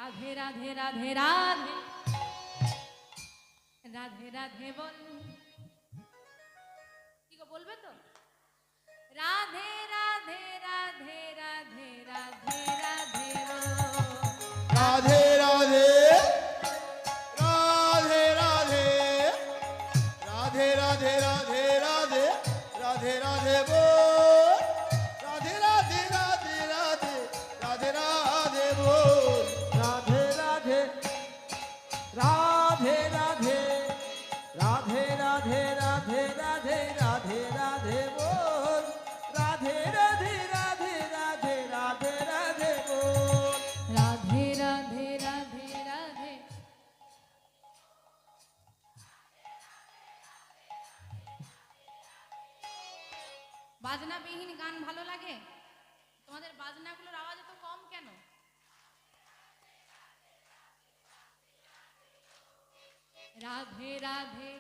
রাধে রাধে রাধে রাধে রাধে রাধে বল কি গো বলবে তো রাধে রাধে রাধে রাধে রাধে রাধে রাধে রাধে রাধে রাধে রাধে রাধে রাধে রাধে রাধে রাধে বল রাধে রাধে রাধে রাধে রাধে রাধে বল রাধে রাধে রাধে রাধে রাধে রাধে রাধে রাধে রাধে রাধে বল রাধে রাধে রাধে রাধে রাধে রাধে বল রাধে রাধে রাধে রাধে বাজনাবিহীন গান ভালো লাগে তোমাদের বাজনাগুলোর আওয়াজ এত কম কেন রাধে রাধে